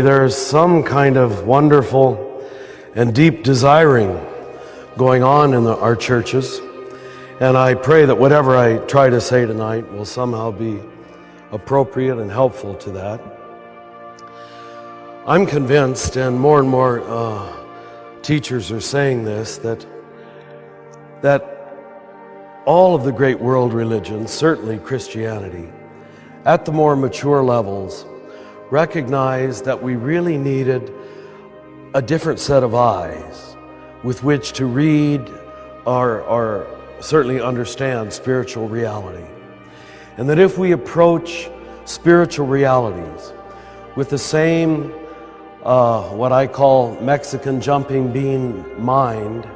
There's some kind of wonderful and deep desiring going on in our churches, and I pray that whatever I try to say tonight will somehow be appropriate and helpful to that. I'm convinced, and more teachers are saying this, that all of the great world religions, certainly Christianity, at the more mature levels, recognized that we really needed a different set of eyes with which to read or certainly understand spiritual reality. And that if we approach spiritual realities with the same, what I call Mexican jumping bean mind,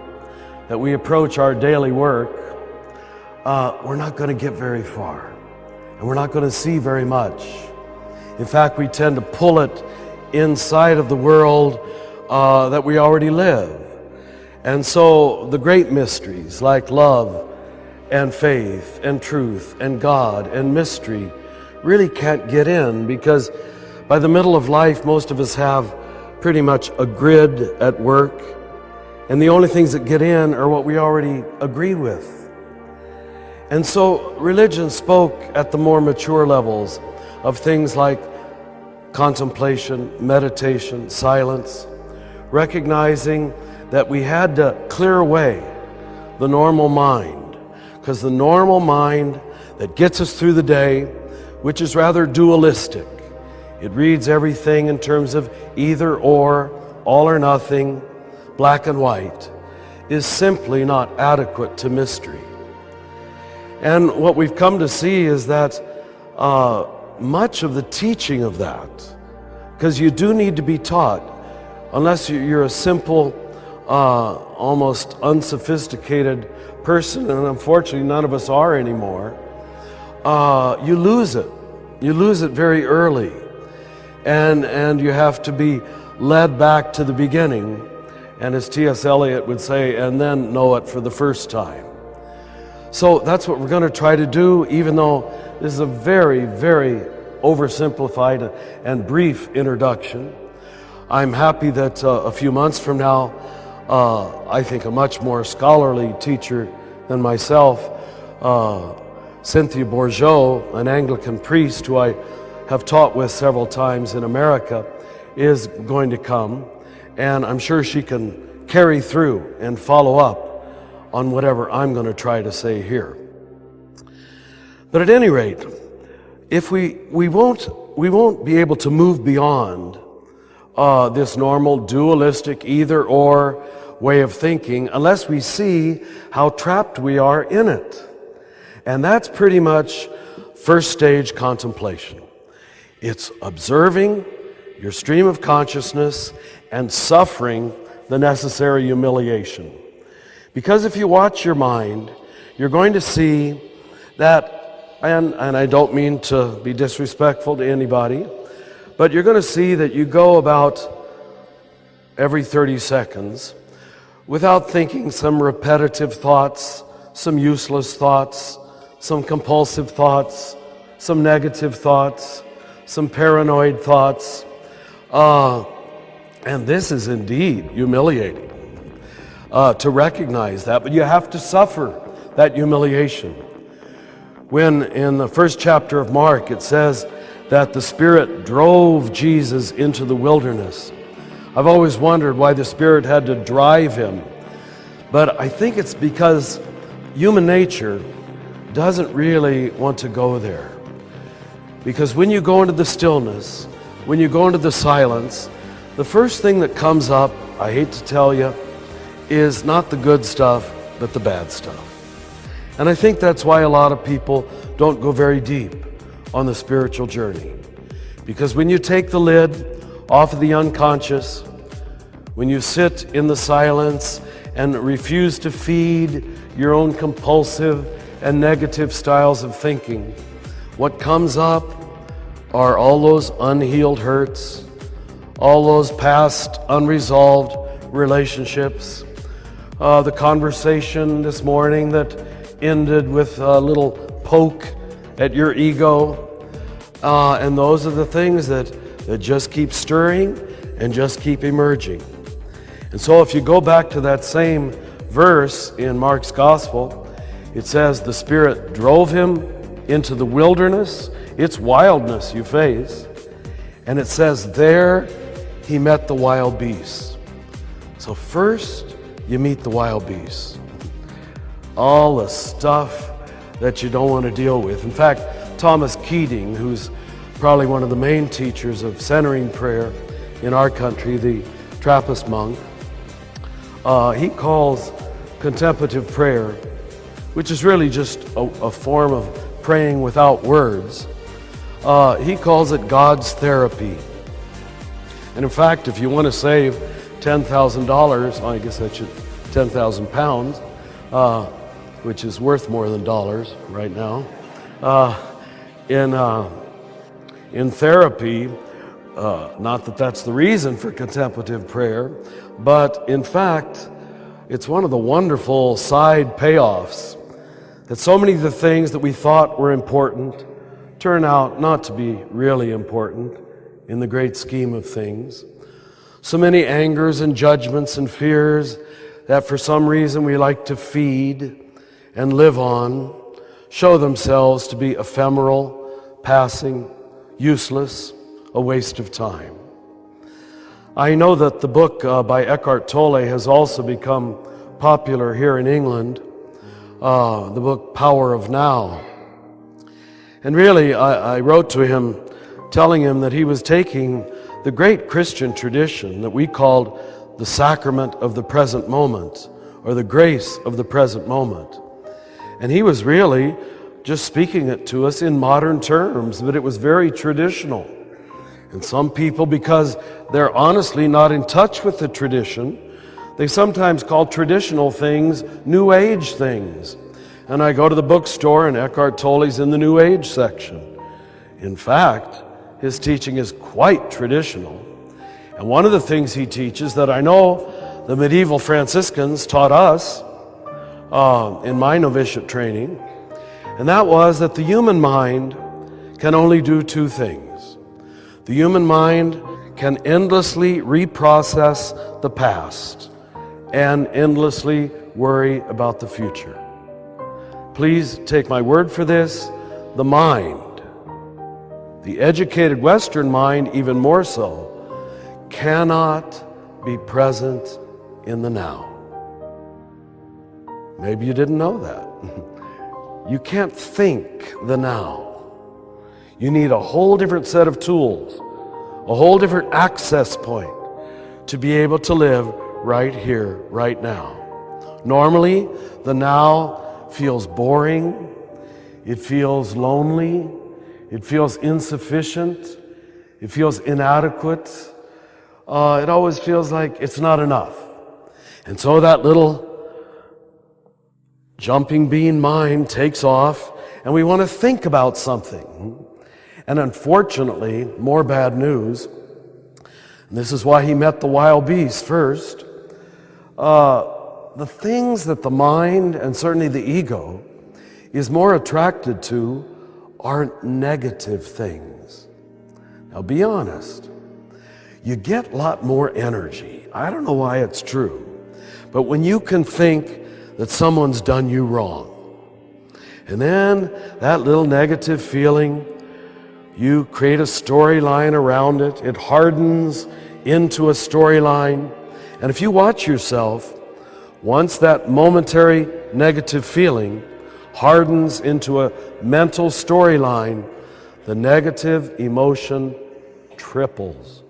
that we approach our daily work, we're not going to get very far. And we're not going to see very much. In fact, we tend to pull it inside of the world that we already live. And so the great mysteries like love and faith and truth and God and mystery really can't get in, because by the middle of life, most of us have pretty much a grid at work, and the only things that get in are what we already agree with. And so religion spoke at the more mature levels of things like contemplation, meditation, silence, recognizing that we had to clear away the normal mind, because the normal mind that gets us through the day, which is rather dualistic, it reads everything in terms of either or, all or nothing, black and white, is simply not adequate to mystery. And what we've come to see is that much of the teaching of that, because you do need to be taught, unless you're a simple, almost unsophisticated person, and unfortunately none of us are anymore, you lose it. You lose it very early. And you have to be led back to the beginning, and as T.S. Eliot would say, and then know it for the first time. So that's what we're going to try to do, even though this is a very, very oversimplified and brief introduction. I'm happy that a few months from now, I think a much more scholarly teacher than myself, Cynthia Bourgeot, an Anglican priest who I have taught with several times in America, is going to come, and I'm sure she can carry through and follow up on whatever I'm going to try to say here. But at any rate, if we won't be able to move beyond this normal dualistic either or way of thinking unless we see how trapped we are in it. And that's pretty much first stage contemplation. It's observing your stream of consciousness and suffering the necessary humiliation. Because if you watch your mind, you're going to see that, and I don't mean to be disrespectful to anybody, but you're going to see that you go about every 30 seconds without thinking some repetitive thoughts, some useless thoughts, some compulsive thoughts, some negative thoughts, some paranoid thoughts. And this is indeed humiliating. To recognize that, but you have to suffer that humiliation. When in the first chapter of Mark it says that the Spirit drove Jesus into the wilderness, I've always wondered why the Spirit had to drive him, but I think it's because human nature doesn't really want to go there. Because when you go into the stillness, when you go into the silence, the first thing that comes up, I hate to tell you, is not the good stuff, but the bad stuff. And I think that's why a lot of people don't go very deep on the spiritual journey. Because when you take the lid off of the unconscious, when you sit in the silence and refuse to feed your own compulsive and negative styles of thinking, what comes up are all those unhealed hurts, all those past unresolved relationships, the conversation this morning that ended with a little poke at your ego, and those are the things that that just keep stirring and just keep emerging. And so if you go back to that same verse in Mark's Gospel, it says the Spirit drove him into the wilderness. It's wildness you face. And it says there he met the wild beasts. So first you meet the wild beasts. All the stuff that you don't want to deal with. In fact, Thomas Keating, who's probably one of the main teachers of centering prayer in our country, the Trappist monk, he calls contemplative prayer, which is really just a form of praying without words, he calls it God's therapy. And in fact, if you want to save $10,000, I guess that's 10,000 pounds, which is worth more than dollars right now, in therapy, not that that's the reason for contemplative prayer, but in fact, it's one of the wonderful side payoffs that so many of the things that we thought were important turn out not to be really important in the great scheme of things. So many angers and judgments and fears that for some reason we like to feed and live on show themselves to be ephemeral, passing, useless, a waste of time. I know that the book by Eckhart Tolle has also become popular here in England, the book Power of Now. And really, I wrote to him telling him that he was taking the great Christian tradition that we called the sacrament of the present moment, or the grace of the present moment. And he was really just speaking it to us in modern terms, but it was very traditional. And some people, because they're honestly not in touch with the tradition, they sometimes call traditional things New Age things. And I go to the bookstore and Eckhart Tolle's in the New Age section. In fact, his teaching is quite traditional. And one of the things he teaches that I know the medieval Franciscans taught us in my novitiate training, and that was that the human mind can only do two things. The human mind can endlessly reprocess the past and endlessly worry about the future. Please take my word for this. The mind, the educated Western mind even more so, cannot be present in the now. Maybe you didn't know that. You can't think the now. You need a whole different set of tools, a whole different access point to be able to live right here, right now. Normally, the now feels boring, it feels lonely, it feels insufficient, it feels inadequate. It always feels like it's not enough. And so that little jumping bean mind takes off, and we want to think about something. And unfortunately, more bad news, and this is why he met the wild beasts first, the things that the mind, and certainly the ego, is more attracted to are negative things. Now be honest, you get a lot more energy. I don't know why it's true, but when you can think that someone's done you wrong, and then that little negative feeling, you create a storyline around it. It hardens into a storyline. And if you watch yourself, once that momentary negative feeling hardens into a mental storyline, the negative emotion triples.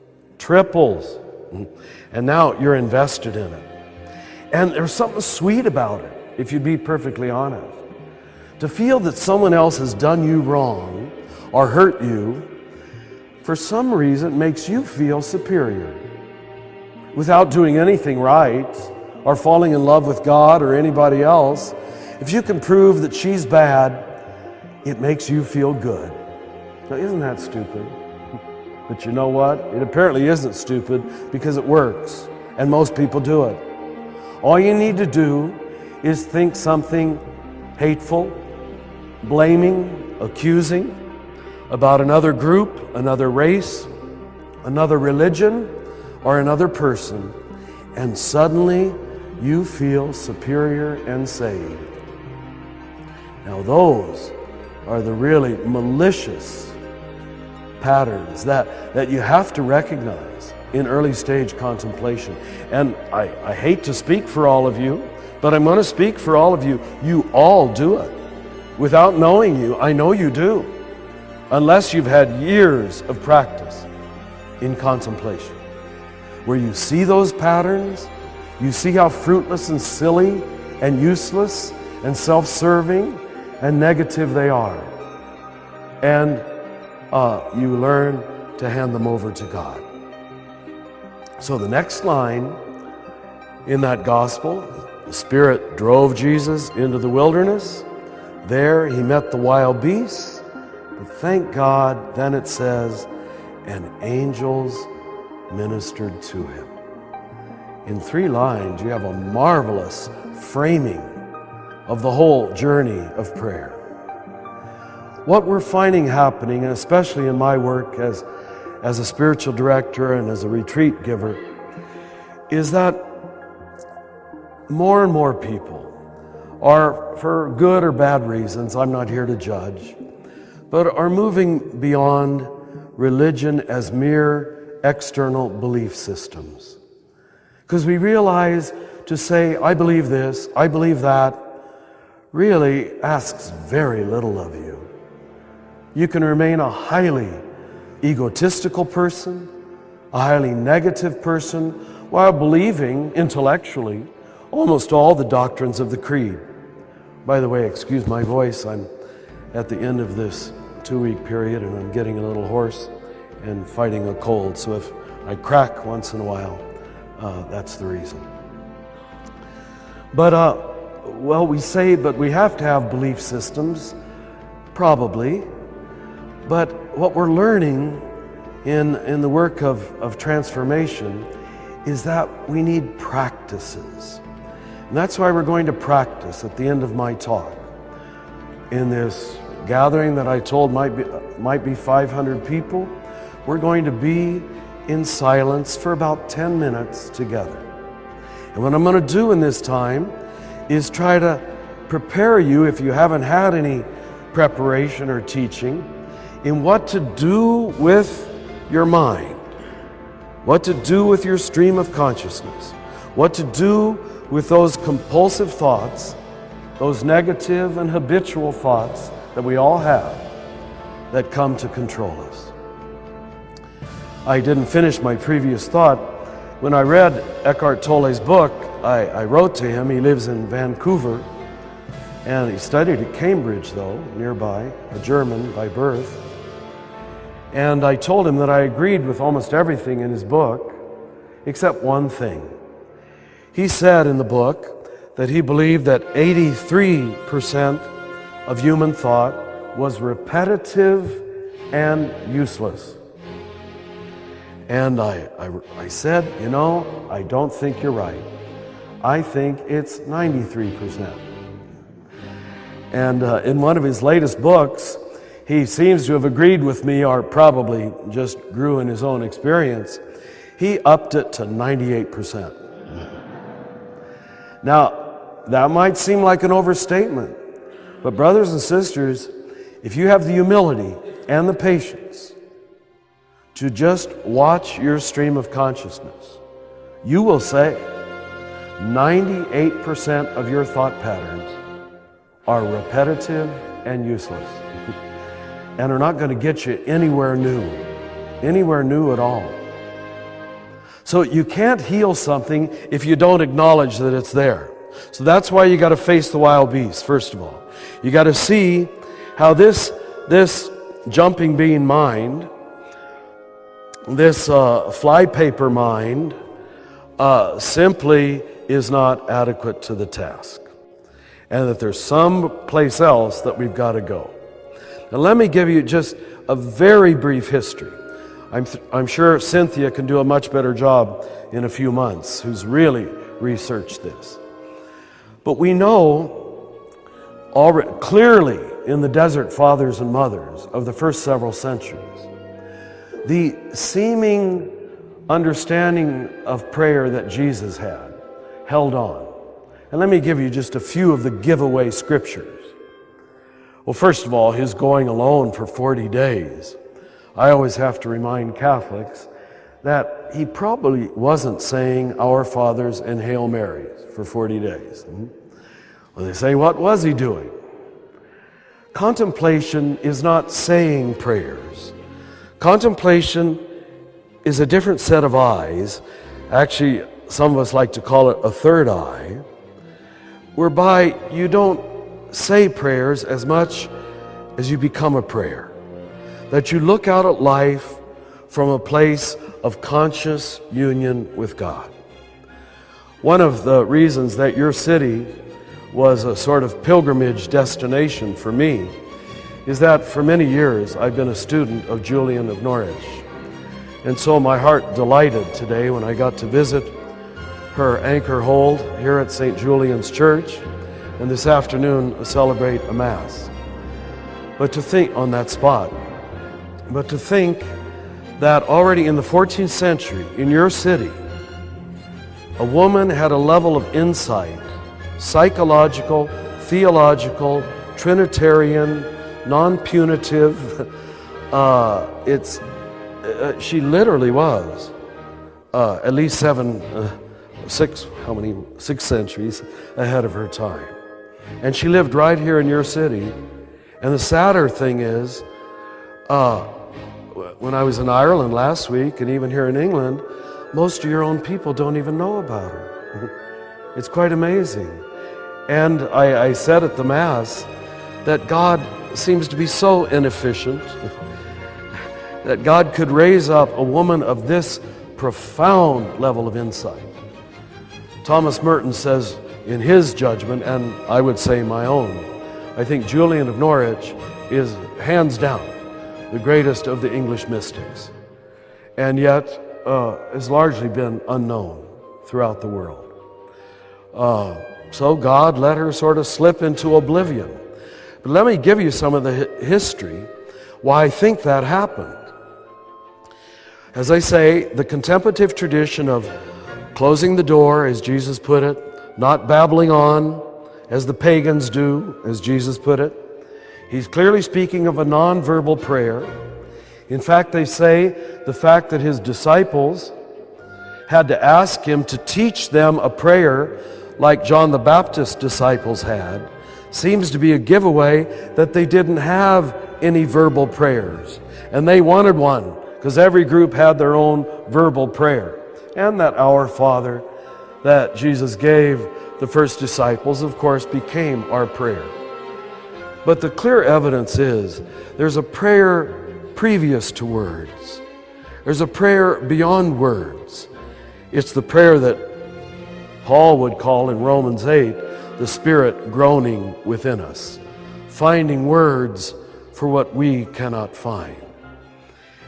And now you're invested in it. And there's something sweet about it, if you'd be perfectly honest. To feel that someone else has done you wrong or hurt you, for some reason makes you feel superior. Without doing anything right or falling in love with God or anybody else, if you can prove that she's bad, it makes you feel good. Now, isn't that stupid? But you know what? It apparently isn't stupid because it works, and most people do it. All you need to do is think something hateful, blaming, accusing, about another group, another race, another religion or another person, and suddenly you feel superior and saved. Now those are the really malicious patterns that you have to recognize in early stage contemplation. And I hate to speak for all of you, but I'm going to speak for all of you. You all do it. Without knowing you, I know you do, unless you've had years of practice in contemplation, where you see those patterns, you see how fruitless and silly and useless and self-serving and negative they are. And you learn to hand them over to God. So the next line in that gospel, the Spirit drove Jesus into the wilderness. There he met the wild beasts. But thank God, then it says, and angels ministered to him. In 3 lines, you have a marvelous framing of the whole journey of prayer. What we're finding happening, and especially in my work as a spiritual director and as a retreat giver, is that more and more people are, for good or bad reasons, I'm not here to judge, but are moving beyond religion as mere external belief systems. Because we realize to say, I believe this, I believe that, really asks very little of you. You can remain a highly egotistical person, a highly negative person, while believing intellectually almost all the doctrines of the creed. By the way, excuse my voice, I'm at the end of this 2-week period and I'm getting a little hoarse and fighting a cold, so if I crack once in a while, that's the reason. But, well, we say, but we have to have belief systems, probably. But what we're learning in the work of transformation is that we need practices. And that's why we're going to practice at the end of my talk. In this gathering that I told might be 500 people, we're going to be in silence for about 10 minutes together. And what I'm going to do in this time is try to prepare you, if you haven't had any preparation or teaching, in what to do with your mind, what to do with your stream of consciousness, what to do with those compulsive thoughts, those negative and habitual thoughts that we all have that come to control us. I didn't finish my previous thought. When I read Eckhart Tolle's book, I wrote to him. He lives in Vancouver, and he studied at Cambridge, though, nearby, a German by birth. And I told him that I agreed with almost everything in his book, except one thing. He said in the book that he believed that 83% of human thought was repetitive and useless. And I said, you know, I don't think you're right. I think it's 93%. And in one of his latest books, he seems to have agreed with me, or probably just grew in his own experience. He upped it to 98%. Now, that might seem like an overstatement, but brothers and sisters, if you have the humility and the patience to just watch your stream of consciousness, you will say 98% of your thought patterns are repetitive and useless and are not going to get you anywhere new at all. So you can't heal something if you don't acknowledge that it's there. So that's why you got to face the wild beasts, first of all. You got to see how this jumping bean mind, this flypaper mind, simply is not adequate to the task, and that there's some place else that we've got to go. Now let me give you just a very brief history. I'm sure Cynthia can do a much better job in a few months, who's really researched this. But we know already clearly in the desert fathers and mothers of the first several centuries the seeming understanding of prayer that Jesus had held on. And let me give you just a few of the giveaway scriptures. Well, first of all, his going alone for 40 days. I always have to remind Catholics that he probably wasn't saying Our Fathers and Hail Marys for 40 days. Well, they say, what was he doing? Contemplation is not saying prayers. Contemplation is a different set of eyes. Actually, some of us like to call it a third eye, whereby you don't say prayers as much as you become a prayer. That you look out at life from a place of conscious union with God. One of the reasons that your city was a sort of pilgrimage destination for me is that for many years I've been a student of Julian of Norwich. And so my heart delighted today when I got to visit her anchor hold here at St. Julian's Church, and this afternoon celebrate a Mass. But to think on that spot, but to think that already in the 14th century, in your city, a woman had a level of insight, psychological, theological, Trinitarian, non-punitive. She literally was at least 6 centuries ahead of her time. And she lived right here in your city. And the sadder thing is, when I was in Ireland last week, and even here in England, most of your own people don't even know about her. It's quite amazing. And I said at the Mass that God seems to be so inefficient that God could raise up a woman of this profound level of insight. Thomas Merton says in his judgment, and I would say my own, I think Julian of Norwich is hands down the greatest of the English mystics, and yet has largely been unknown throughout the world. So God let her sort of slip into oblivion. But let me give you some of the history why I think that happened. As I say, the contemplative tradition of closing the door, as Jesus put it, not babbling on, as the pagans do, as Jesus put it. He's clearly speaking of a non-verbal prayer. In fact, they say the fact that his disciples had to ask him to teach them a prayer like John the Baptist's disciples had seems to be a giveaway that they didn't have any verbal prayers. And they wanted one, because every group had their own verbal prayer. And that Our Father that Jesus gave the first disciples, of course, became our prayer. But the clear evidence is there's a prayer previous to words. There's a prayer beyond words. It's the prayer that Paul would call in Romans 8, the Spirit groaning within us, finding words for what we cannot find.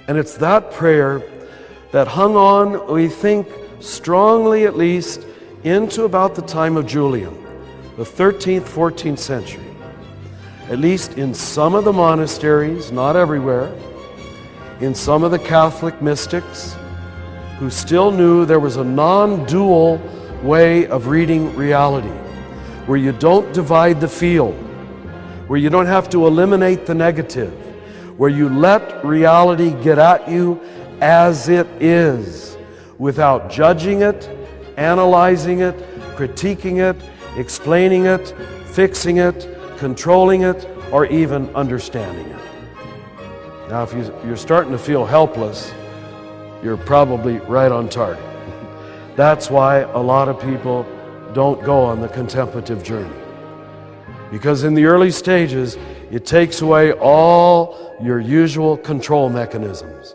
And it's that prayer that hung on, we think, strongly at least, into about the time of Julian, the 13th, 14th century. At least in some of the monasteries, not everywhere, in some of the Catholic mystics who still knew there was a non-dual way of reading reality, where you don't divide the field, where you don't have to eliminate the negative, where you let reality get at you as it is, without judging it, analyzing it, critiquing it, explaining it, fixing it, controlling it, or even understanding it. Now, if you're starting to feel helpless, you're probably right on target. That's why a lot of people don't go on the contemplative journey. Because in the early stages, it takes away all your usual control mechanisms,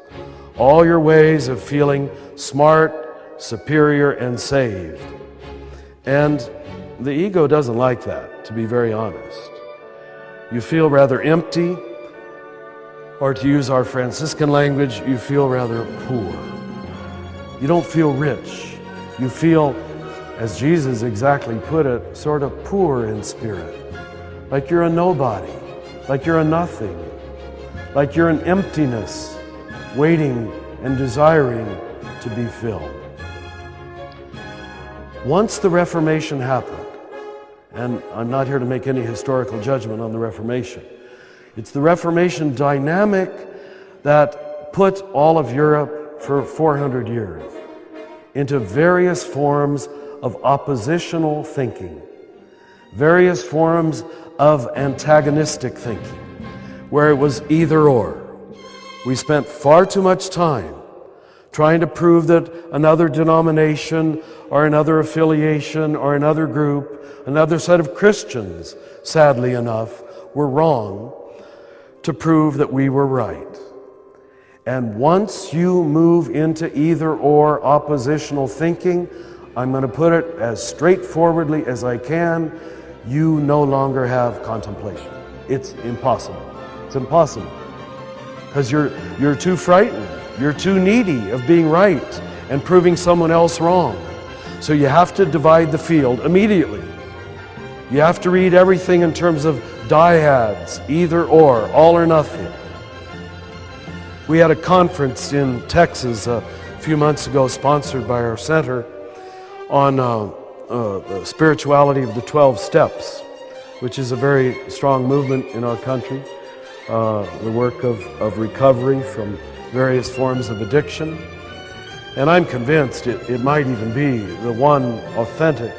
all your ways of feeling smart, superior, and saved. And the ego doesn't like that, to be very honest. You feel rather empty, or to use our Franciscan language, you feel rather poor. You don't feel rich. You feel, as Jesus exactly put it, sort of poor in spirit, like you're a nobody, like you're a nothing, like you're an emptiness, waiting and desiring to be filled. Once the Reformation happened, and I'm not here to make any historical judgment on the Reformation, it's the Reformation dynamic that put all of Europe for 400 years into various forms of oppositional thinking, various forms of antagonistic thinking, where it was either or. We spent far too much time trying to prove that another denomination or another affiliation or another group, another set of Christians, sadly enough, were wrong, to prove that we were right. And once you move into either or oppositional thinking, I'm going to put it as straightforwardly as I can, you no longer have contemplation. It's impossible. It's impossible. Because you're too frightened. You're too needy of being right and proving someone else wrong. So you have to divide the field immediately. You have to read everything in terms of dyads, either or, all or nothing. We had a conference in Texas a few months ago, sponsored by our center, on the spirituality of the 12 steps, which is a very strong movement in our country. The work of recovery from various forms of addiction. And I'm convinced it might even be the one authentic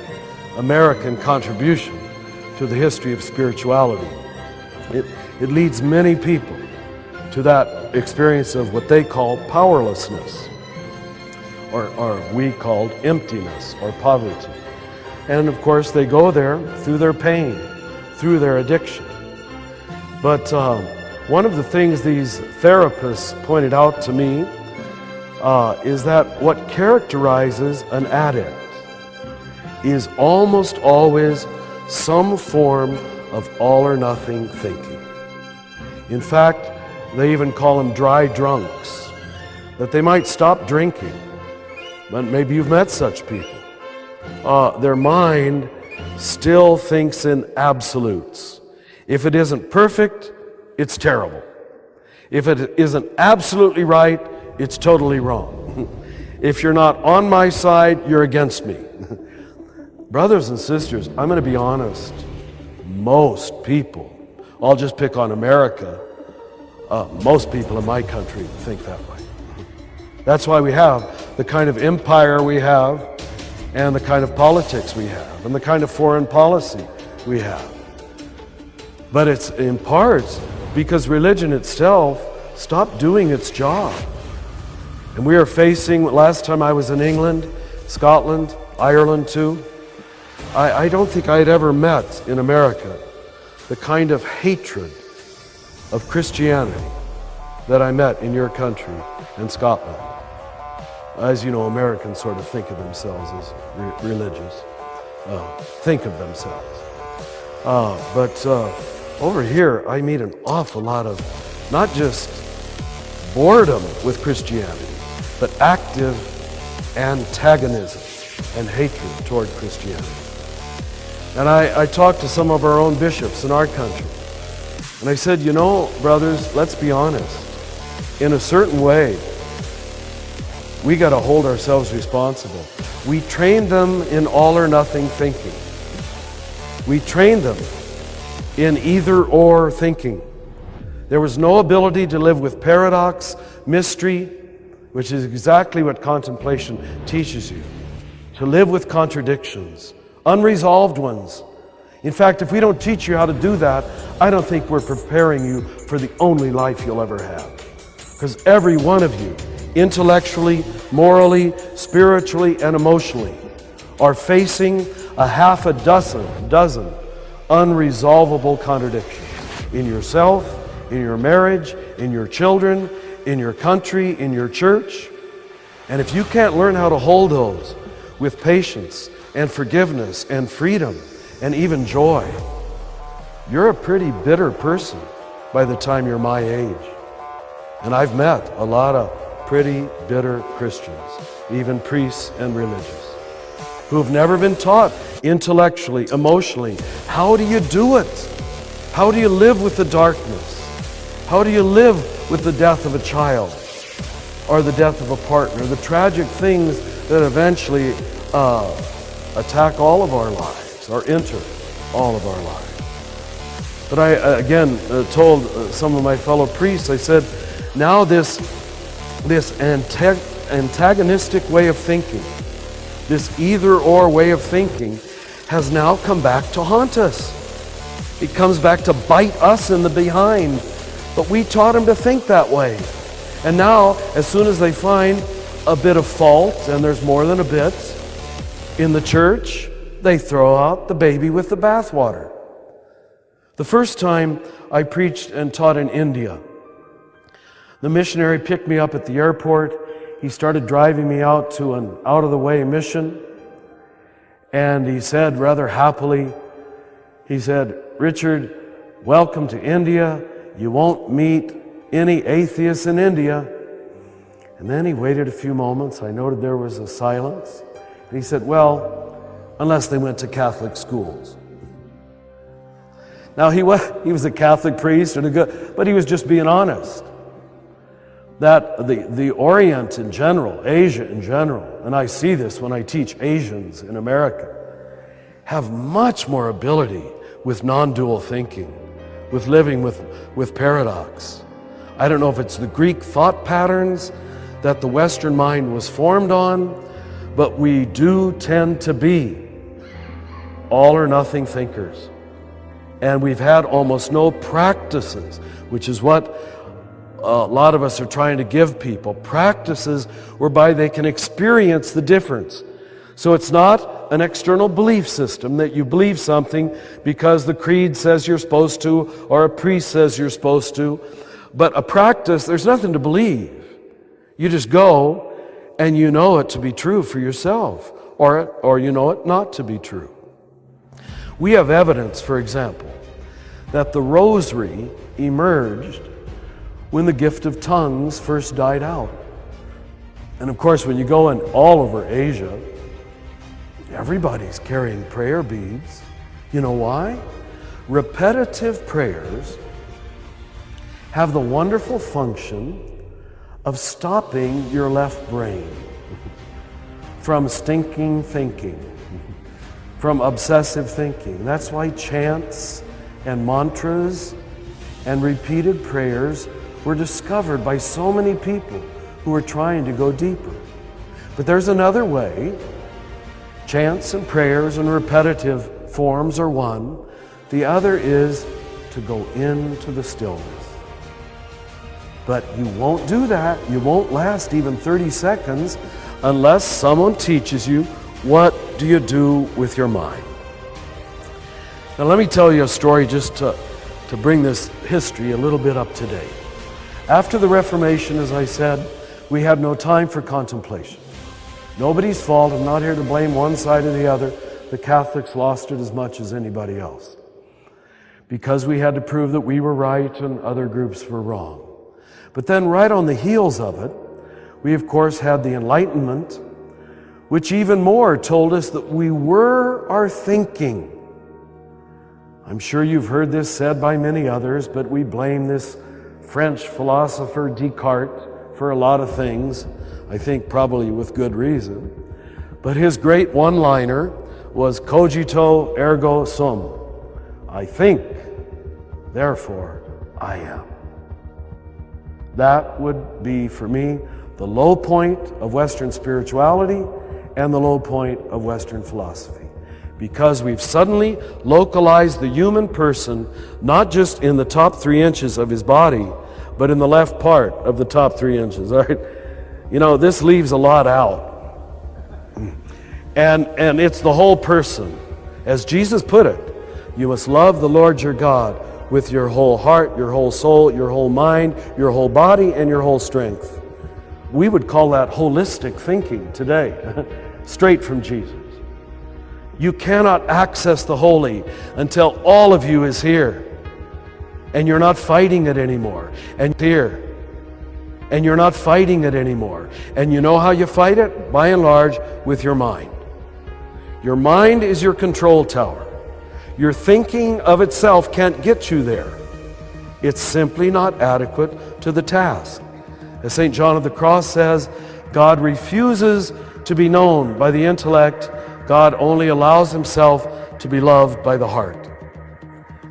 American contribution to the history of spirituality. It leads many people to that experience of what they call powerlessness, or we called emptiness or poverty. And of course they go there through their pain, through their addiction. But one of the things these therapists pointed out to me is that what characterizes an addict is almost always some form of all or nothing thinking. In fact, they even call them dry drunks, that they might stop drinking, but maybe you've met such people. Their mind still thinks in absolutes. If it isn't perfect, it's terrible. If it isn't absolutely right, it's totally wrong. If you're not on my side, you're against me. Brothers and sisters, I'm going to be honest. Most people, I'll just pick on America, most people in my country think that way. That's why we have the kind of empire we have, and the kind of politics we have, and the kind of foreign policy we have. But it's in part because religion itself stopped doing its job. And we are facing, last time I was in England, Scotland, Ireland too, I don't think I'd ever met in America the kind of hatred of Christianity that I met in your country, in Scotland. As you know, Americans sort of think of themselves as religious, think of themselves. But over here, I meet an awful lot of not just boredom with Christianity, but active antagonism and hatred toward Christianity. And I talked to some of our own bishops in our country, and I said, you know, brothers, let's be honest. In a certain way, we got to hold ourselves responsible. We trained them in all or nothing thinking. We trained them in either or thinking. There was no ability to live with paradox, mystery, which is exactly what contemplation teaches you. To live with contradictions, unresolved ones. In fact, if we don't teach you how to do that, I don't think we're preparing you for the only life you'll ever have. Because every one of you, intellectually, morally, spiritually, and emotionally, are facing a half a dozen unresolvable contradictions in yourself, in your marriage, in your children, in your country, in your church. And if you can't learn how to hold those with patience and forgiveness and freedom and even joy, you're a pretty bitter person by the time you're my age. And I've met a lot of pretty bitter Christians, even priests and religious, who have never been taught intellectually, emotionally, how do you do it? How do you live with the darkness? How do you live with the death of a child? or the death of a partner, the tragic things that eventually attack all of our lives or enter all of our lives. But I again told some of my fellow priests, I said, now this antagonistic way of thinking, this either-or way of thinking, has now come back to haunt us. It comes back to bite us in the behind. But we taught them to think that way. And now, as soon as they find a bit of fault, and there's more than a bit, in the church, they throw out the baby with the bathwater. The first time I preached and taught in India, the missionary picked me up at the airport. He started driving me out to an out-of-the-way mission. And he said rather happily, he said, "Richard, welcome to India. You won't meet any atheists in India." And then he waited a few moments. I noted there was a silence. And he said, "Well, unless they went to Catholic schools." Now, he was a Catholic priest, but he was just being honest. That the Orient in general, Asia in general, and I see this when I teach Asians in America, have much more ability with non-dual thinking, with living with paradox. I don't know if it's the Greek thought patterns that the Western mind was formed on, but we do tend to be all or nothing thinkers. And we've had almost no practices, which is what a lot of us are trying to give people, practices whereby they can experience the difference. So it's not an external belief system that you believe something because the creed says you're supposed to or a priest says you're supposed to, but a practice, there's nothing to believe. You just go and you know it to be true for yourself, or you know it not to be true. We have evidence, for example, that the rosary emerged when the gift of tongues first died out. And of course, when you go in all over Asia, everybody's carrying prayer beads. You know why? Repetitive prayers have the wonderful function of stopping your left brain from stinking thinking, from obsessive thinking. That's why chants and mantras and repeated prayers were discovered by so many people who were trying to go deeper. But there's another way. Chants and prayers and repetitive forms are one. The other is to go into the stillness. But you won't do that. You won't last even 30 seconds unless someone teaches you, what do you do with your mind? Now let me tell you a story just to bring this history a little bit up to date. After the Reformation, as I said, we had no time for contemplation. Nobody's fault. I'm not here to blame one side or the other. The Catholics lost it as much as anybody else, because we had to prove that we were right and other groups were wrong. But then right on the heels of it, we of course had the Enlightenment, which even more told us that we were our thinking. I'm sure you've heard this said by many others, but we blame this French philosopher Descartes for a lot of things, I think probably with good reason. But his great one-liner was cogito ergo sum. I think, therefore I am. That would be, for me, the low point of Western spirituality and the low point of Western philosophy. Because we've suddenly localized the human person not just in the top 3 inches of his body, but in the left part of the top 3 inches. All right? You know, this leaves a lot out. And it's the whole person. As Jesus put it, you must love the Lord your God with your whole heart, your whole soul, your whole mind, your whole body, and your whole strength. We would call that holistic thinking today, straight from Jesus. You cannot access the holy until all of you is here. And you're not fighting it anymore. And here. And you're not fighting it anymore. And you know how you fight it? By and large, with your mind. Your mind is your control tower. Your thinking of itself can't get you there. It's simply not adequate to the task. As St. John of the Cross says, God refuses to be known by the intellect. God only allows himself to be loved by the heart.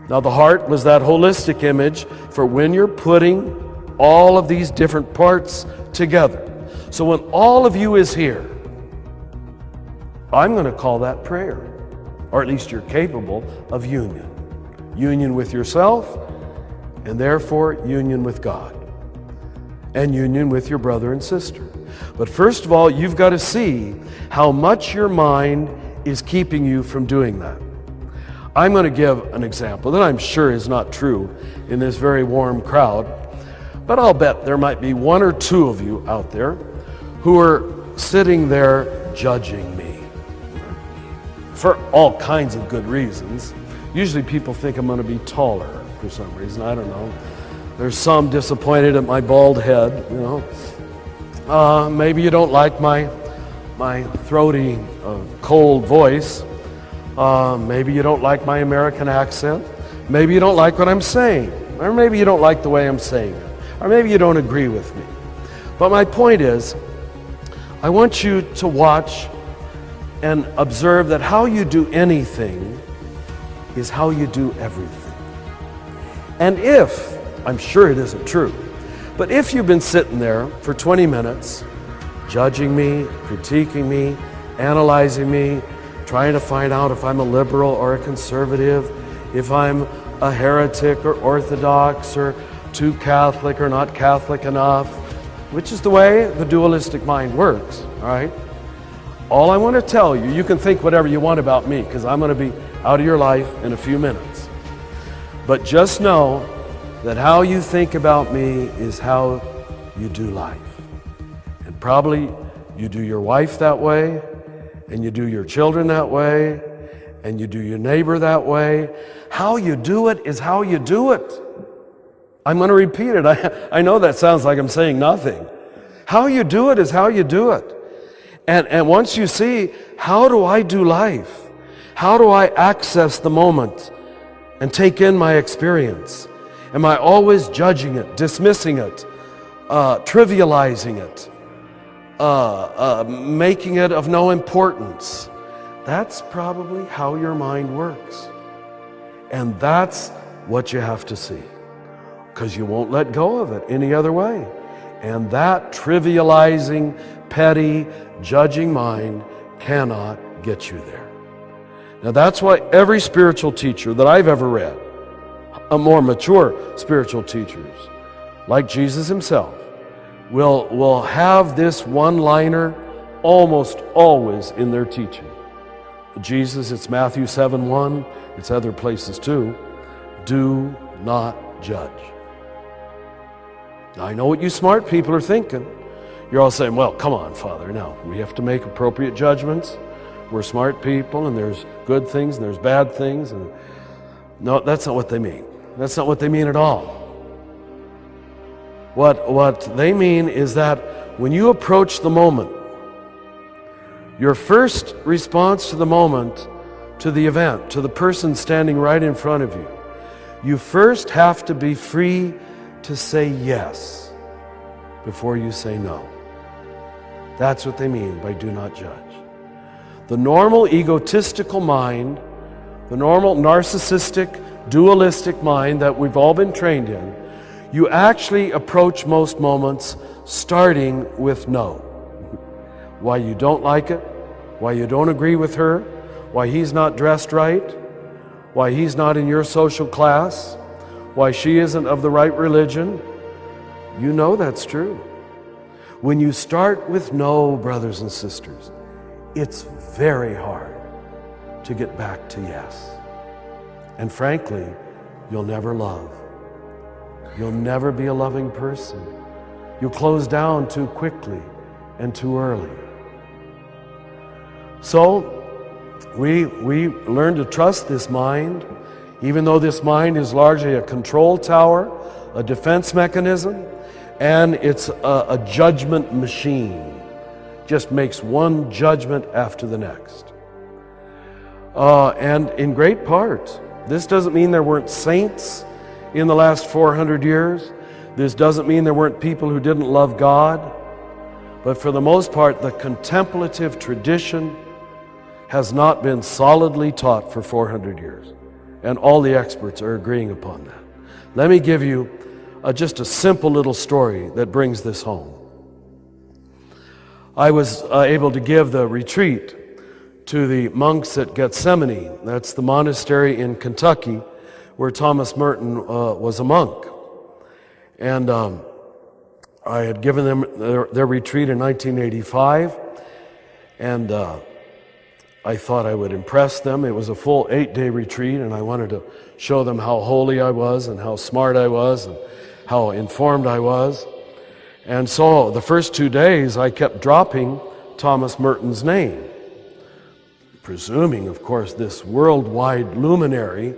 Now, the heart was that holistic image for when you're putting all of these different parts together. So when all of you is here, I'm going to call that prayer, or at least you're capable of union. Union with yourself, and therefore union with God, and union with your brother and sister. But first of all, you've got to see how much your mind is keeping you from doing that. I'm going to give an example that I'm sure is not true in this very warm crowd, but I'll bet there might be one or two of you out there who are sitting there judging me for all kinds of good reasons. Usually people think I'm going to be taller for some reason. I don't know. There's some disappointed at my bald head, you know. Maybe you don't like my throaty, cold voice. Maybe you don't like my American accent. Maybe you don't like what I'm saying. Or maybe you don't like the way I'm saying it. Or maybe you don't agree with me. But my point is, I want you to watch and observe that how you do anything is how you do everything. And if, I'm sure it isn't true, but if you've been sitting there for 20 minutes, judging me, critiquing me, analyzing me, trying to find out if I'm a liberal or a conservative, if I'm a heretic or orthodox or too Catholic or not Catholic enough, which is the way the dualistic mind works, all right? All I want to tell you, you can think whatever you want about me because I'm going to be out of your life in a few minutes. But just know that how you think about me is how you do life. And probably you do your wife that way, and you do your children that way, and you do your neighbor that way. How you do it is how you do it. I'm going to repeat it. I know that sounds like I'm saying nothing. How you do it is how you do it. And once you see, how do I do life? How do I access the moment and take in my experience? Am I always judging it, dismissing it, trivializing it, making it of no importance? That's probably how your mind works. And that's what you have to see, because you won't let go of it any other way. And that trivializing, petty, judging mind cannot get you there. Now that's why every spiritual teacher that I've ever read, a more mature spiritual teachers, like Jesus himself, will have this one-liner almost always in their teaching. Jesus, it's Matthew 7:1, it's other places too. Do not judge. Now I know what you smart people are thinking. You're all saying, well, come on, Father, now we have to make appropriate judgments. We're smart people, and there's good things and there's bad things. And no, that's not what they mean. That's not what they mean at all. What they mean is that when you approach the moment, your first response to the moment, to the event, to the person standing right in front of you, you first have to be free to say yes before you say no. That's what they mean by do not judge. The normal egotistical mind, the normal narcissistic, dualistic mind that we've all been trained in, you actually approach most moments starting with no. Why you don't like it, why you don't agree with her, why he's not dressed right, why he's not in your social class, why she isn't of the right religion. You know that's true. When you start with no, brothers and sisters, it's very hard to get back to yes. And frankly, you'll never love. You'll never be a loving person. You'll close down too quickly and too early. So we learn to trust this mind, even though this mind is largely a control tower, a defense mechanism, and it's a judgment machine. Just makes one judgment after the next. And in great part, this doesn't mean there weren't saints in the last 400 years. This doesn't mean there weren't people who didn't love God, but for the most part, the contemplative tradition has not been solidly taught for 400 years. And all the experts are agreeing upon that. Let me give you just a simple little story that brings this home. I was able to give the retreat to the monks at Gethsemane. That's the monastery in Kentucky where Thomas Merton was a monk. And I had given them their retreat in 1985, and I thought I would impress them. It was a full 8-day retreat, and I wanted to show them how holy I was and how smart I was and how informed I was. And so the first 2 days I kept dropping Thomas Merton's name, presuming, of course, this worldwide luminary,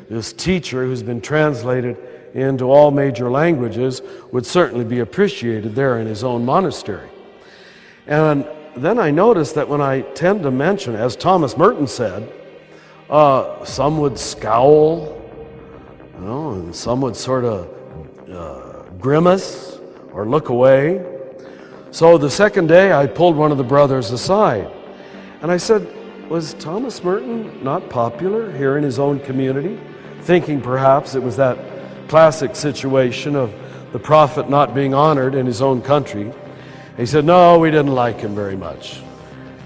this teacher who's been translated into all major languages, would certainly be appreciated there in his own monastery. And then I noticed that when I tend to mention, as Thomas Merton said, some would scowl, and some would sort of grimace or look away. So the second day I pulled one of the brothers aside and I said, was Thomas Merton not popular here in his own community? Thinking perhaps it was that classic situation of the prophet not being honored in his own country. He said, no, we didn't like him very much.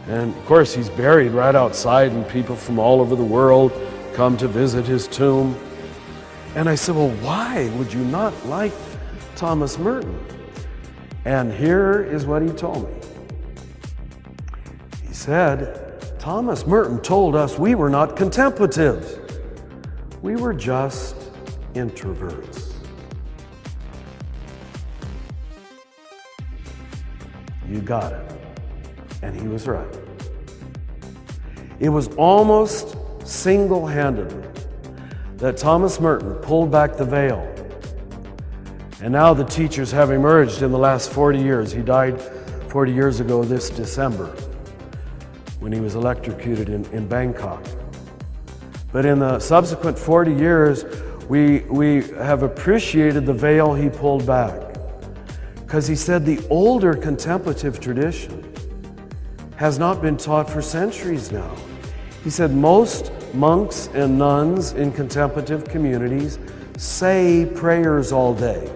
And of course he's buried right outside and people from all over the world come to visit his tomb. And I said, well, why would you not like Thomas Merton? And here is what he told me. He said, Thomas Merton told us we were not contemplatives. We were just introverts. You got it. And he was right. It was almost single-handedly that Thomas Merton pulled back the veil. And now the teachers have emerged in the last 40 years. He died 40 years ago this December when he was electrocuted in Bangkok. But in the subsequent 40 years, we have appreciated the veil he pulled back. Because he said the older contemplative tradition has not been taught for centuries now. He said most monks and nuns in contemplative communities say prayers all day.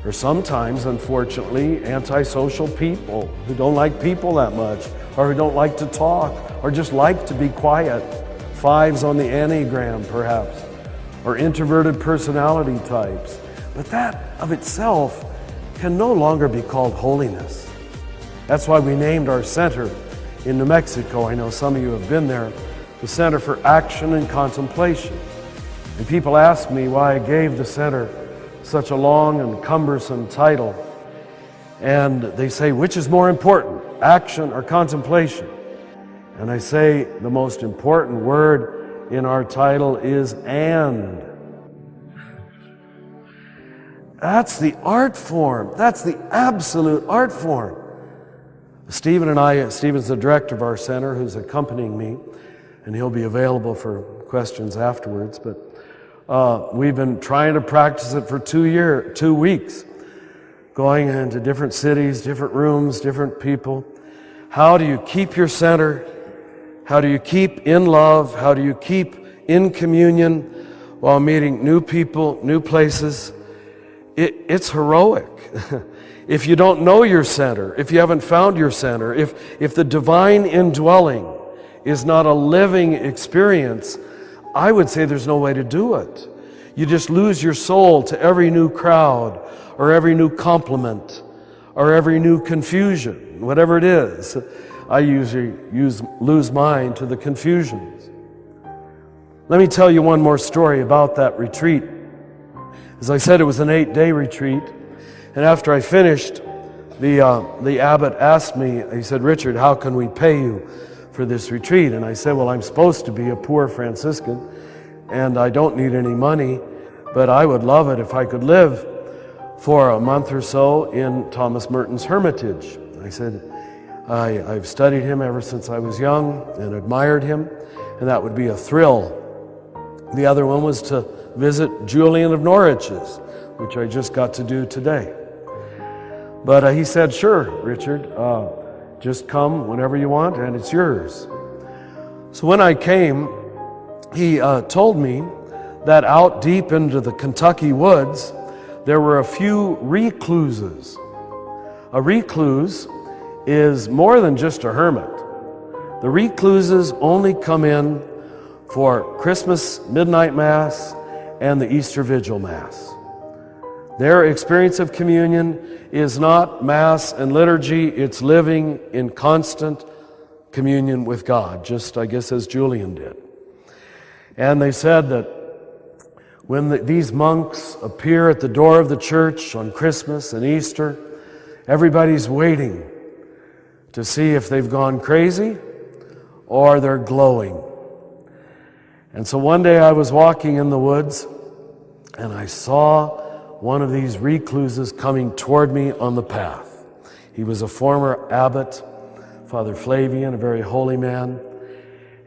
Or sometimes, unfortunately, antisocial people who don't like people that much, or who don't like to talk, or just like to be quiet. 5s on the Enneagram, perhaps, or introverted personality types. But that of itself can no longer be called holiness. That's why we named our center in New Mexico, I know some of you have been there, the Center for Action and Contemplation. And people ask me why I gave the center such a long and cumbersome title. And they say, which is more important, action or contemplation? And I say the most important word in our title is and. That's the art form. That's the absolute art form. Stephen and I, Stephen's the director of our center who's accompanying me, and he'll be available for questions afterwards, but we've been trying to practice it for 2 weeks, going into different cities, different rooms, different people. How do you keep your center? How do you keep in love? How do you keep in communion while meeting new people, new places? It's heroic. If you don't know your center, if you haven't found your center, if the divine indwelling is not a living experience, I would say there's no way to do it. You just lose your soul to every new crowd, or every new compliment, or every new confusion, whatever it is. I usually lose mine to the confusions. Let me tell you one more story about that retreat. As I said, it was an 8-day retreat, and after I finished, the abbot asked me, he said, Richard, how can we pay you for this retreat? And I said, well, I'm supposed to be a poor Franciscan, and I don't need any money, but I would love it if I could live for a month or so in Thomas Merton's hermitage. I said, I've studied him ever since I was young and admired him, and that would be a thrill. The other one was to visit Julian of Norwich's, which I just got to do today. But he said, sure, Richard, just come whenever you want, and it's yours. So when I came, he told me that out deep into the Kentucky woods, there were a few recluses. A recluse is more than just a hermit. The recluses only come in for Christmas midnight Mass and the Easter Vigil Mass. Their experience of communion is not Mass and liturgy, it's living in constant communion with God, just, I guess, as Julian did. And they said that when these monks appear at the door of the church on Christmas and Easter, everybody's waiting to see if they've gone crazy or they're glowing. And so one day I was walking in the woods and I saw one of these recluses coming toward me on the path. He was a former abbot, Father Flavian, a very holy man.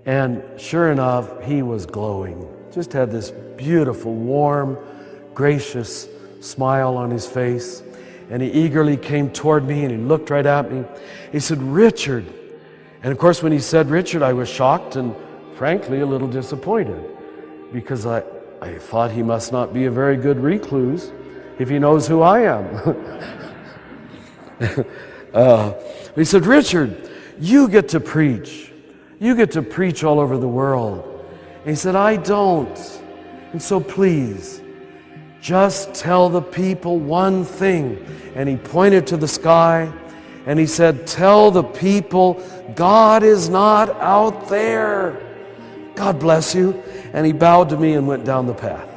And sure enough, he was glowing. Just had this beautiful, warm, gracious smile on his face. And he eagerly came toward me and he looked right at me. He said, Richard. And of course, when he said Richard, I was shocked and frankly a little disappointed, because I thought he must not be a very good recluse if he knows who I am. He said, Richard, you get to preach. You get to preach all over the world. And he said, I don't. And so please, just tell the people one thing. And he pointed to the sky and he said, tell the people God is not out there. God bless you. And he bowed to me and went down the path.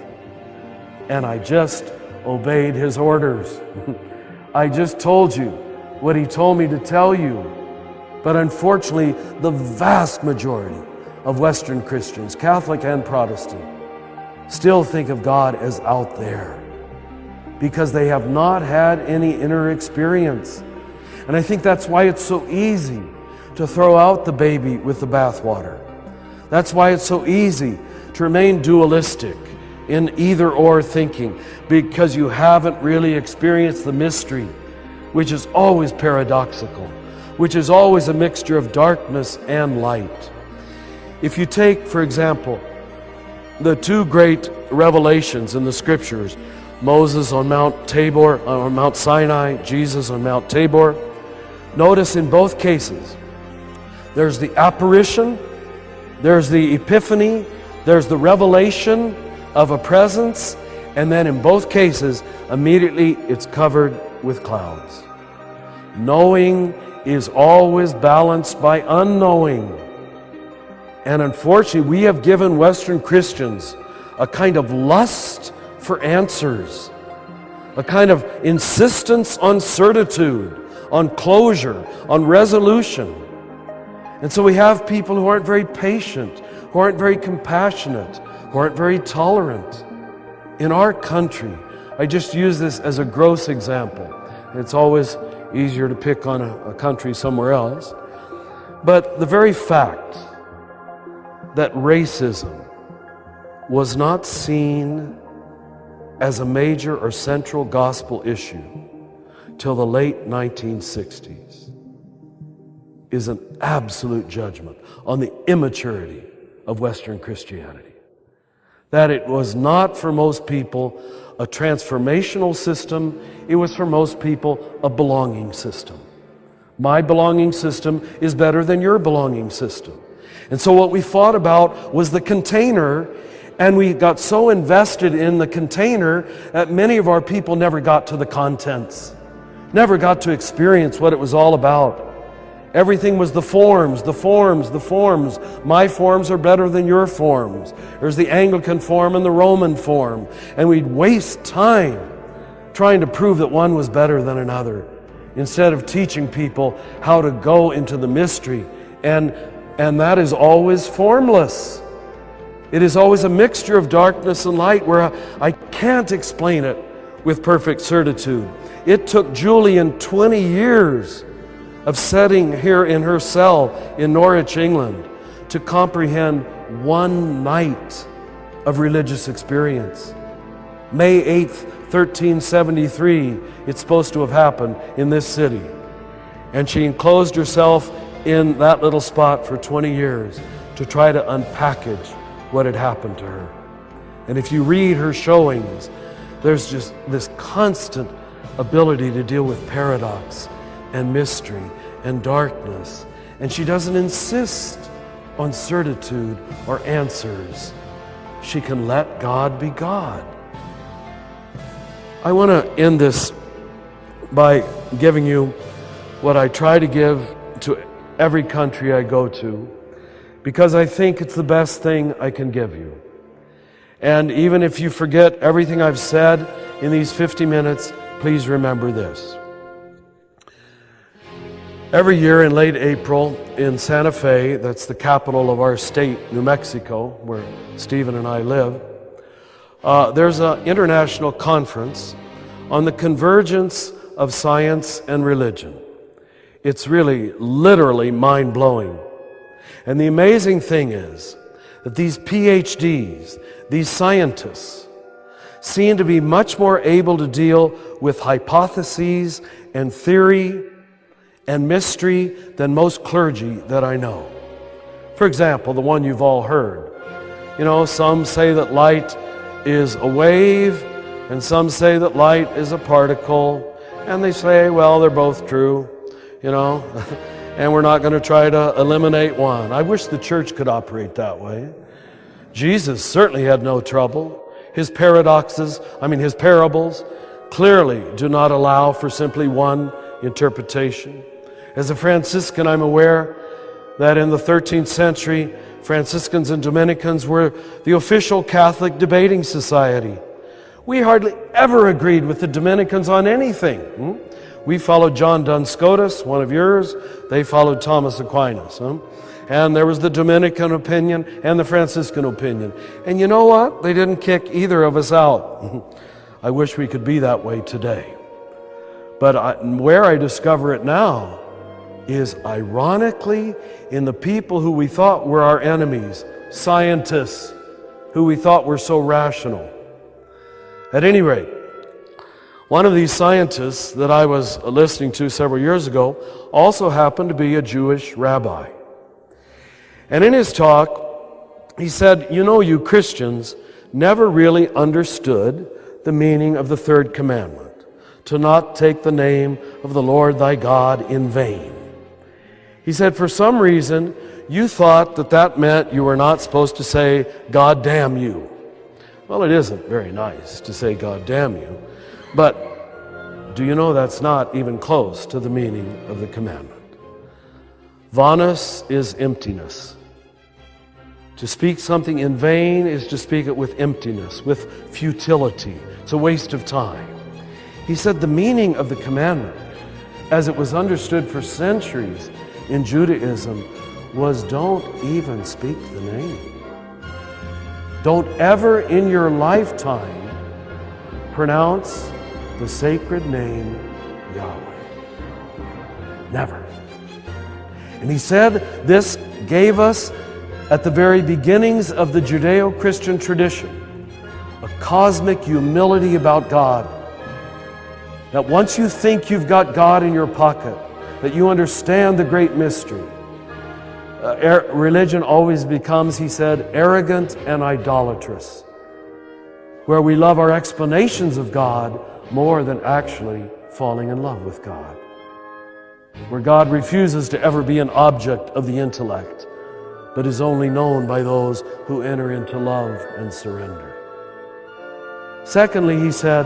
And I just obeyed his orders. I just told you what he told me to tell you. But unfortunately, the vast majority of Western Christians, Catholic and Protestant, still think of God as out there because they have not had any inner experience. And I think that's why it's so easy to throw out the baby with the bathwater. That's why it's so easy to remain dualistic in either-or thinking, because you haven't really experienced the mystery, which is always paradoxical, which is always a mixture of darkness and light. If you take, for example, the two great revelations in the Scriptures, Moses on Mount Tabor, on Mount Sinai, Jesus on Mount Tabor, notice in both cases, there's the apparition, there's the epiphany, there's the revelation of a presence, and then in both cases, immediately it's covered with clouds. Knowing is always balanced by unknowing. And unfortunately, we have given Western Christians a kind of lust for answers, a kind of insistence on certitude, on closure, on resolution. And so we have people who aren't very patient, who aren't very compassionate, who aren't very tolerant. In our country, I just use this as a gross example. It's always easier to pick on a country somewhere else. But the very fact that racism was not seen as a major or central gospel issue till the late 1960s is an absolute judgment on the immaturity of Western Christianity. That it was not for most people a transformational system, it was for most people a belonging system. My belonging system is better than your belonging system. And so what we fought about was the container, and we got so invested in the container that many of our people never got to the contents, never got to experience what it was all about. Everything was the forms, the forms, the forms. My forms are better than your forms. There's the Anglican form and the Roman form. And we'd waste time trying to prove that one was better than another, instead of teaching people how to go into the mystery. And that is always formless. It is always a mixture of darkness and light where I can't explain it with perfect certitude. It took Julian 20 years of sitting here in her cell in Norwich, England, to comprehend one night of religious experience. May 8th, 1373, it's supposed to have happened in this city. And she enclosed herself in that little spot for 20 years to try to unpackage what had happened to her. And if you read her showings, there's just this constant ability to deal with paradox and mystery and darkness. And she doesn't insist on certitude or answers. She can let God be God. I want to end this by giving you what I try to give to every country I go to, because I think it's the best thing I can give you. And even if you forget everything I've said in these 50 minutes, please remember this. Every year in late April in Santa Fe, that's the capital of our state, New Mexico, where Stephen and I live, there's an international conference on the convergence of science and religion. It's really, literally mind-blowing. And the amazing thing is that these PhDs, these scientists, seem to be much more able to deal with hypotheses and theory and mystery than most clergy that I know. For example, the one you've all heard. You know, some say that light is a wave, and some say that light is a particle, and they say, well, they're both true, you know, and we're not going to try to eliminate one. I wish the church could operate that way. Jesus certainly had no trouble. His parables clearly do not allow for simply one interpretation. As a Franciscan, I'm aware that in the 13th century, Franciscans and Dominicans were the official Catholic debating society. We hardly ever agreed with the Dominicans on anything. We followed John Duns Scotus, one of yours. They followed Thomas Aquinas. And there was the Dominican opinion and the Franciscan opinion. And you know what? They didn't kick either of us out. I wish we could be that way today. But where I discover it now is ironically in the people who we thought were our enemies, scientists who we thought were so rational. At any rate, one of these scientists that I was listening to several years ago also happened to be a Jewish rabbi. And in his talk, he said, you know, you Christians never really understood the meaning of the third commandment, to not take the name of the Lord thy God in vain. He said, for some reason, you thought that that meant you were not supposed to say, God damn you. Well, it isn't very nice to say, God damn you. But do you know that's not even close to the meaning of the commandment? Vanus is emptiness. To speak something in vain is to speak it with emptiness, with futility. It's a waste of time. He said the meaning of the commandment, as it was understood for centuries in Judaism, was don't even speak the name. Don't ever in your lifetime pronounce the sacred name Yahweh. Never. And he said this gave us, at the very beginnings of the Judeo-Christian tradition, a cosmic humility about God. That once you think you've got God in your pocket, that you understand the great mystery, religion always becomes, he said, arrogant and idolatrous, where we love our explanations of God more than actually falling in love with God, where God refuses to ever be an object of the intellect, but is only known by those who enter into love and surrender. Secondly, he said,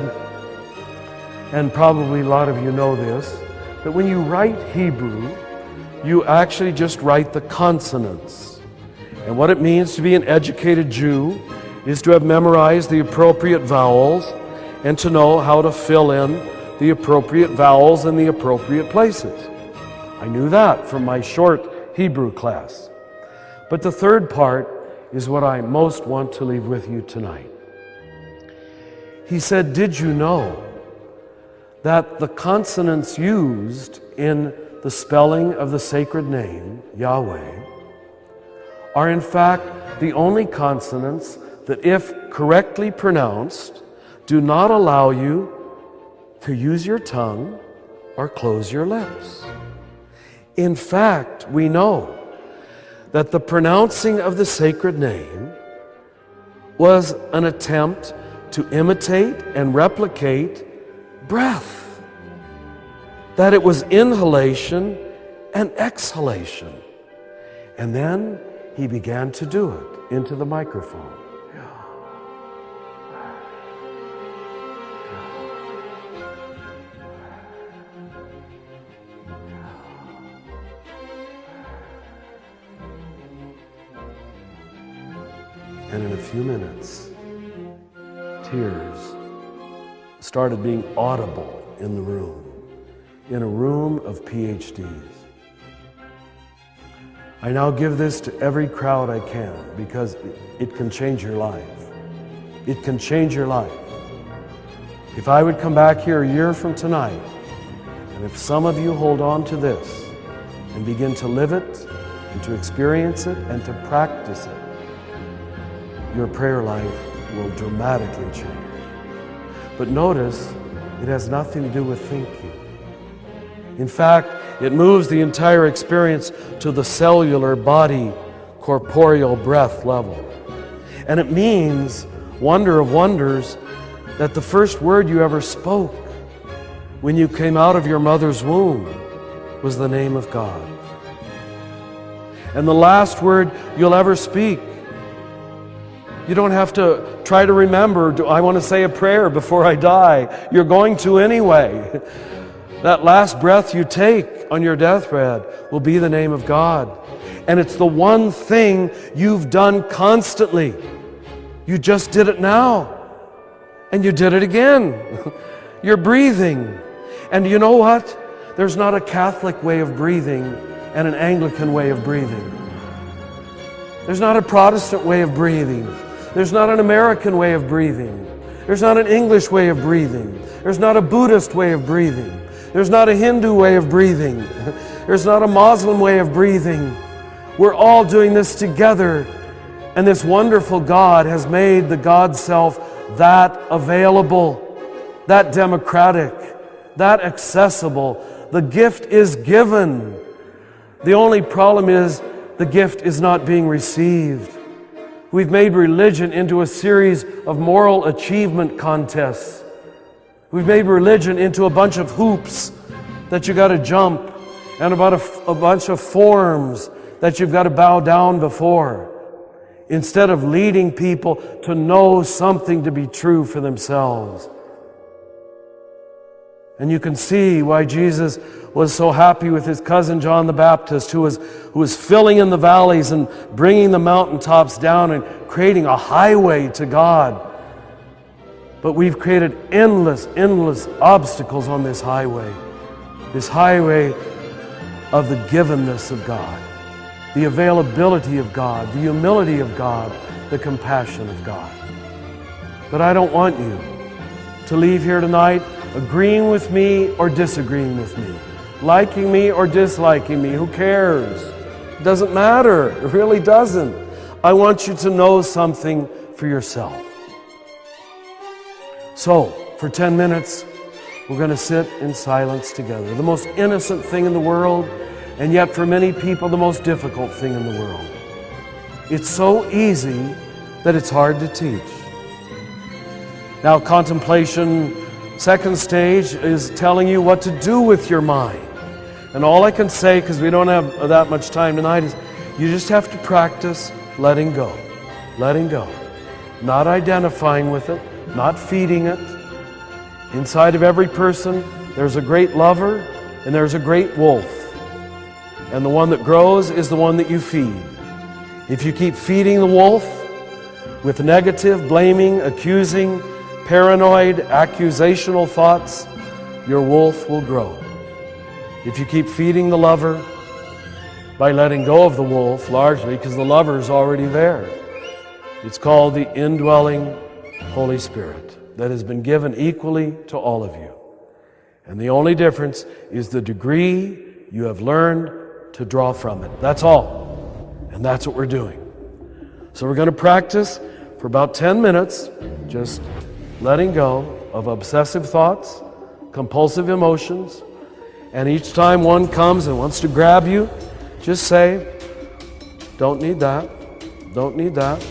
and probably a lot of you know this, that when you write Hebrew, you actually just write the consonants. And what it means to be an educated Jew is to have memorized the appropriate vowels and to know how to fill in the appropriate vowels in the appropriate places. I knew that from my short Hebrew class. But the third part is what I most want to leave with you tonight. He said, did you know that the consonants used in the spelling of the sacred name, Yahweh, are in fact the only consonants that, if correctly pronounced, do not allow you to use your tongue or close your lips. In fact, we know that the pronouncing of the sacred name was an attempt to imitate and replicate breath, that it was inhalation and exhalation. And then he began to do it into the microphone. And in a few minutes, tears started being audible in the room, in a room of PhDs. I now give this to every crowd I can because it can change your life. It can change your life. If I would come back here a year from tonight, and if some of you hold on to this and begin to live it and to experience it and to practice it, your prayer life will dramatically change. But notice, it has nothing to do with thinking. In fact, it moves the entire experience to the cellular body, corporeal breath level. And it means, wonder of wonders, that the first word you ever spoke when you came out of your mother's womb was the name of God. And the last word you'll ever speak, you don't have to try to remember, do I want to say a prayer before I die? You're going to anyway. That last breath you take on your deathbed will be the name of God. And it's the one thing you've done constantly. You just did it now. And you did it again. You're breathing. And you know what? There's not a Catholic way of breathing and an Anglican way of breathing. There's not a Protestant way of breathing. There's not an American way of breathing. There's not an English way of breathing. There's not a Buddhist way of breathing. There's not a Hindu way of breathing. There's not a Muslim way of breathing. We're all doing this together. And this wonderful God has made the God Self that available, that democratic, that accessible. The gift is given. The only problem is the gift is not being received. We've made religion into a series of moral achievement contests. We've made religion into a bunch of hoops that you got to jump and about a bunch of forms that you've got to bow down before, instead of leading people to know something to be true for themselves. And you can see why Jesus was so happy with his cousin John the Baptist, who was filling in the valleys and bringing the mountaintops down and creating a highway to God. But we've created endless obstacles on this highway of the givenness of God, the availability of God, the humility of God, the compassion of God. But I don't want you to leave here tonight agreeing with me or disagreeing with me, liking me or disliking me. Who cares? It doesn't matter. It really doesn't. I want you to know something for yourself. So, for 10 minutes, we're going to sit in silence together. The most innocent thing in the world, and yet for many people, the most difficult thing in the world. It's so easy that it's hard to teach. Now, contemplation, second stage, is telling you what to do with your mind. And all I can say, because we don't have that much time tonight, is you just have to practice letting go. Letting go. Not identifying with it, not feeding it. Inside of every person, there's a great lover and there's a great wolf. And the one that grows is the one that you feed. If you keep feeding the wolf with negative, blaming, accusing, paranoid, accusational thoughts, your wolf will grow. If you keep feeding the lover by letting go of the wolf, largely because the lover is already there, it's called the indwelling Holy Spirit that has been given equally to all of you. And the only difference is the degree you have learned to draw from it. That's all. And that's what we're doing. So we're going to practice for about 10 minutes, just letting go of obsessive thoughts, compulsive emotions, and each time one comes and wants to grab you, just say, don't need that, don't need that.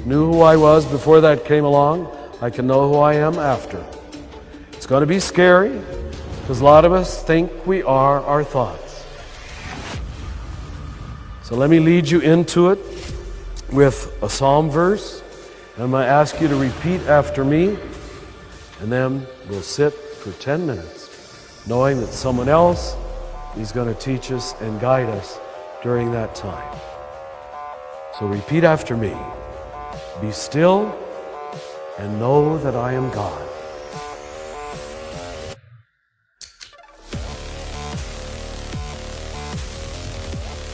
Knew who I was before that came along, I can know who I am after. It's going to be scary, because a lot of us think we are our thoughts. So let me lead you into it with a psalm verse, and I'm going to ask you to repeat after me, and then we'll sit for 10 minutes, knowing that someone else is going to teach us and guide us during that time. So repeat after me. Be still and know that I am God.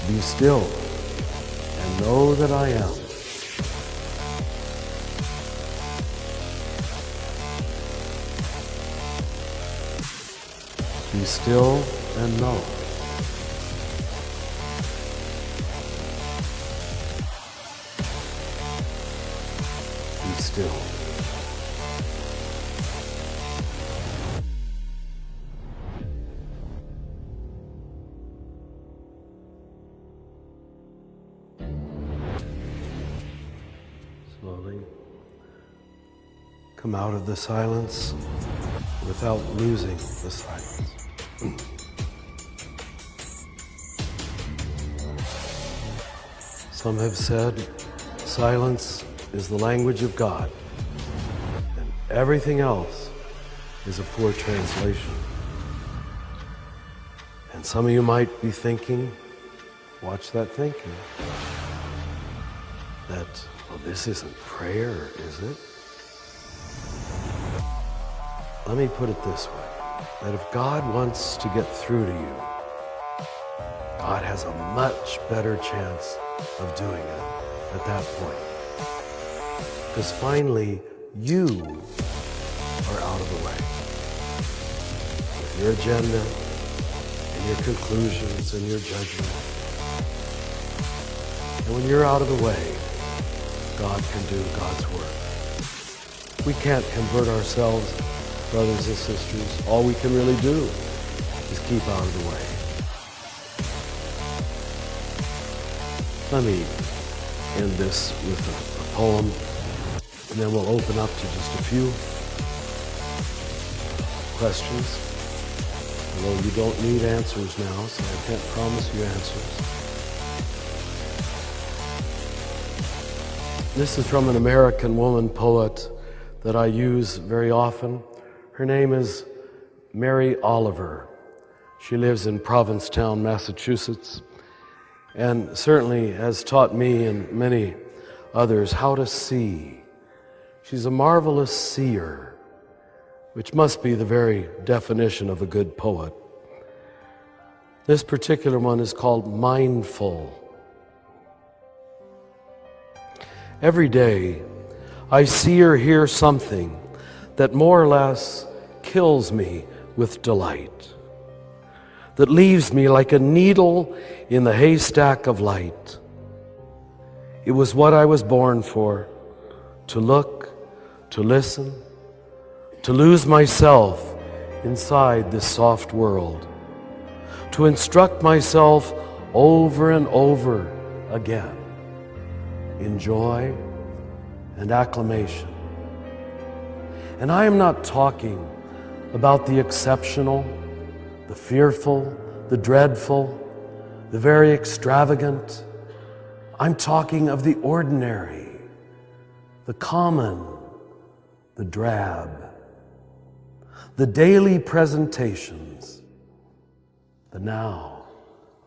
Be still and know that I am. Be still and know. Be still. Slowly come out of the silence without losing the silence. Some have said silence is the language of God, and everything else is a poor translation. And some of you might be thinking, watch that thinking, that, well, this isn't prayer, is it? Let me put it this way, that if God wants to get through to you, God has a much better chance of doing it at that point. Because finally, you are out of the way. With your agenda, and your conclusions, and your judgment. And when you're out of the way, God can do God's work. We can't convert ourselves, brothers and sisters. All we can really do is keep out of the way. Let me end this with a poem, and then we'll open up to just a few questions. Although you don't need answers now, so I can't promise you answers. This is from an American woman poet that I use very often. Her name is Mary Oliver. She lives in Provincetown, Massachusetts, and certainly has taught me and many others how to see. She's a marvelous seer, which must be the very definition of a good poet. This particular one is called Mindful. Every day, I see or hear something that more or less kills me with delight, that leaves me like a needle in the haystack of light. It was what I was born for, to look, to listen, to lose myself inside this soft world, to instruct myself over and over again in joy and acclamation. And I am not talking about the exceptional, the fearful, the dreadful, the very extravagant. I'm talking of the ordinary, the common, the drab, the daily presentations, the now,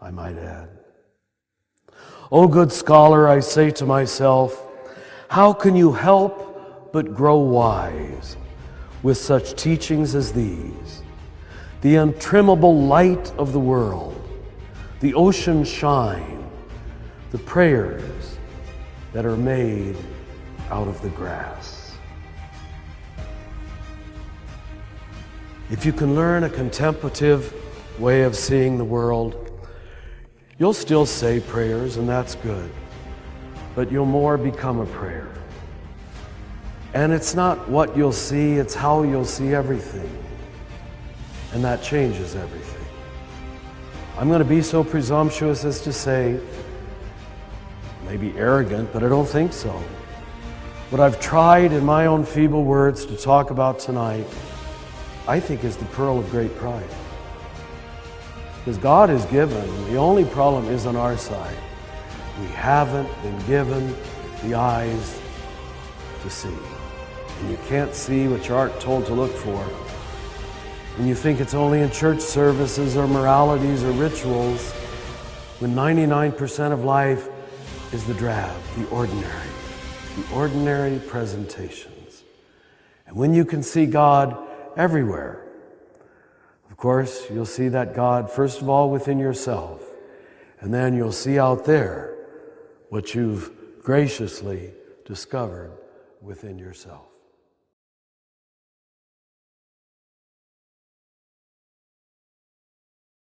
I might add. O good scholar, I say to myself, how can you help but grow wise with such teachings as these? The untrimmable light of the world, the ocean shine, the prayers that are made out of the grass. If you can learn a contemplative way of seeing the world, you'll still say prayers, and that's good, but you'll more become a prayer. And it's not what you'll see, it's how you'll see everything. And that changes everything. I'm going to be so presumptuous as to say, maybe arrogant, but I don't think so. What I've tried in my own feeble words to talk about tonight, I think is the pearl of great price. Because God is given, the only problem is on our side. We haven't been given the eyes to see. And you can't see what you aren't told to look for. And you think it's only in church services or moralities or rituals, when 99% of life is the drab, the ordinary presentations. And when you can see God everywhere, of course, you'll see that God, first of all, within yourself, and then you'll see out there what you've graciously discovered within yourself.